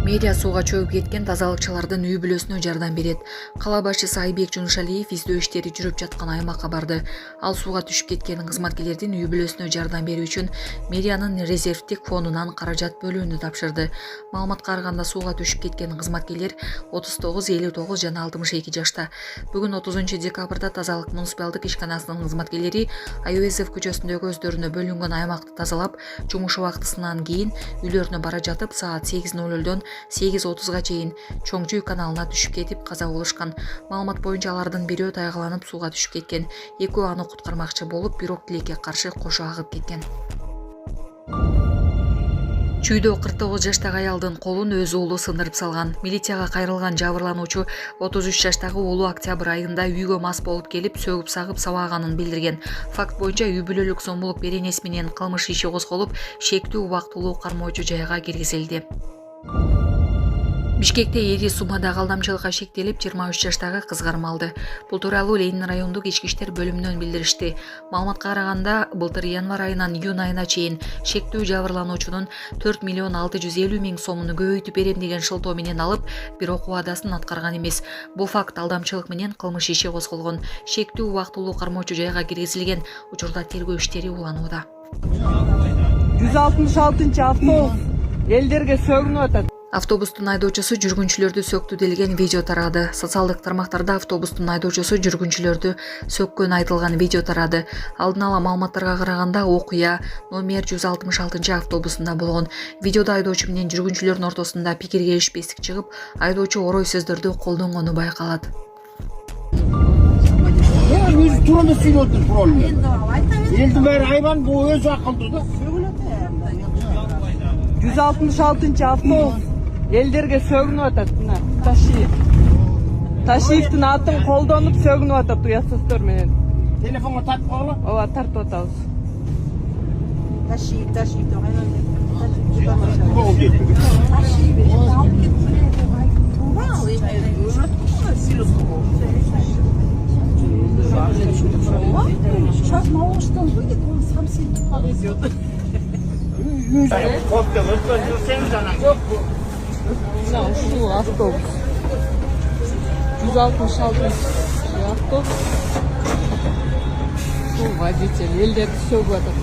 Медиа сууга чөгүп кеткен тазалыкчылардын үй бүлөсүнө жардам берет. Кала башчысы Айбек Жунушалиев издөө иштери жүрүп жаткан аймакка барды. Ал сууга түшүп кеткен кызматкерлердин үй бүлөсүнө жардам берүү үчүн медианын резервдик фонунан каражат бөлүүнү тапшырды. Маалыматка караганда сууга түшүп кеткен кызматкерлер 39, 59 жана 62 жашта. Бүгүн 30 декабрда тазалык муниципалдык ишканасынын кызматкерлери Айуезов көчөсүндөгү өздөрүнө бөлүнгөн аймакты тазалап, жумуш убактысынан кийин үйлөрүнө бара жатып саат 8:00 8:30 чейин Чоңчуй каналына түшүп кетип каза болушкан. Маалымат боюнча алардын бирөө тайгаланып сууга түшүп кеткен. Экөө аны куткармакчы болуп, бирок тилекке каршы кошо агып кеткен. Чүйдө 49 жаштагы аялдын колун өз уулу сындырып салган. Милицияга кайрылган жабырлануучу 33 жаштагы уулу октябрь айында үйгө мас болуп келип, сөгүп сагып сабаганын билдирген. Факт боюнча үй бүлөлүк зомбулук беренеси менен кылмыш иши козголуп, шектүү убактылуу кармоочу жайга киргизилди. Бишкекте эри суммадагы алдамчылыкка шектелип 23 жаштагы кыз кармалды. Бул тууралуу Ленин райондук ички иштер бөлүмүнөн билдиришти. Маалыматка караганда, былтыр январь айынан июнь айына чейин шектүү жабырлануучунун 4 миллион 650 миң сомун көбөйтүп берем деген шылтоо менен алып, бирок убадасын аткарган эмес. Бул факт алдамчылык менен кылмыш иши козголгон. Шектүү убактылуу кармоочу жайга киргизилген. Учурда тергөө иштери уланууда. 166 автобус элдерге сөгүнүп атат. Автобустун айдоочусу жүргүнчүлөрдү сөктү делген видео тарады. Социалдык тармактарда автобустун айдоочусу жүргүнчүлөрдү сөккөнү айтылган видео тарады. Алдын ала маалыматтарга караганда окуя номер 166 автобусунда болгон. Видеодо айдоочу менен жүргүнчүлөрдүн ортосунда пикир келишпестик чыгып, айдоочу орой сөздөрдү колдонгону байкалат. Өзү тууралуу сүйлөп тур тууралуу. Элдин баары айбан, бул өзү акылдуу да. 166 автобус элдерге сөгүнүп атат. Мына Ташиевдин атын колдонуп сөгүнүп атат уятсыздар менен. Телефонго тартып койгула. Ооба, тартып атабыз. Сейчас малыштан выйдет, он сам себе повезет. Мына ушул автобус. 166 автобус. Ушул водитель элдерди сөгүп атат.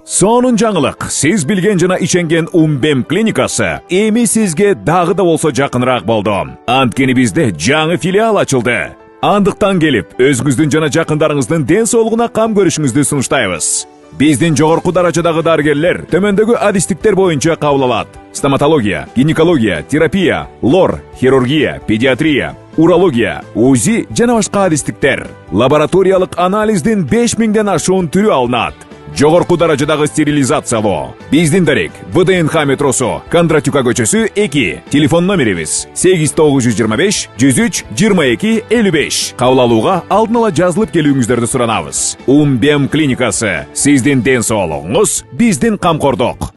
Сонун жаңылык. Сиз билген жана ишенген Умбем клиникасы эми сизге дагы да болсо жакыныраак болду. Анткени бизде жаңы филиал ачылды. Андыктан келип, өзүңүздүн жана жакындарыңыздын ден соолугуна кам көрүшүңүздү сунуштайбыз. Биздин жогорку даражадагы дарыгерлер төмөндөгү адистиктер боюнча кабыл алат: стоматология, гинекология, терапия, лор, хирургия, педиатрия, урология, УЗИ жана башка адистиктер. Лабораториялык анализдин 5000ден ашуун түрү алынат. Жогорку даражадагы стерилизациялоо. Биздин дарек ВДНХ метросу, Кондратюка көчөсү 2. Телефон номерибиз 8925 103 22 55. Кабыл алууга алдын ала жазылып келүүңүздөрдү суранабыз. Умбем клиникасы. Сиздин ден соолугуңуз, биздин камкордук.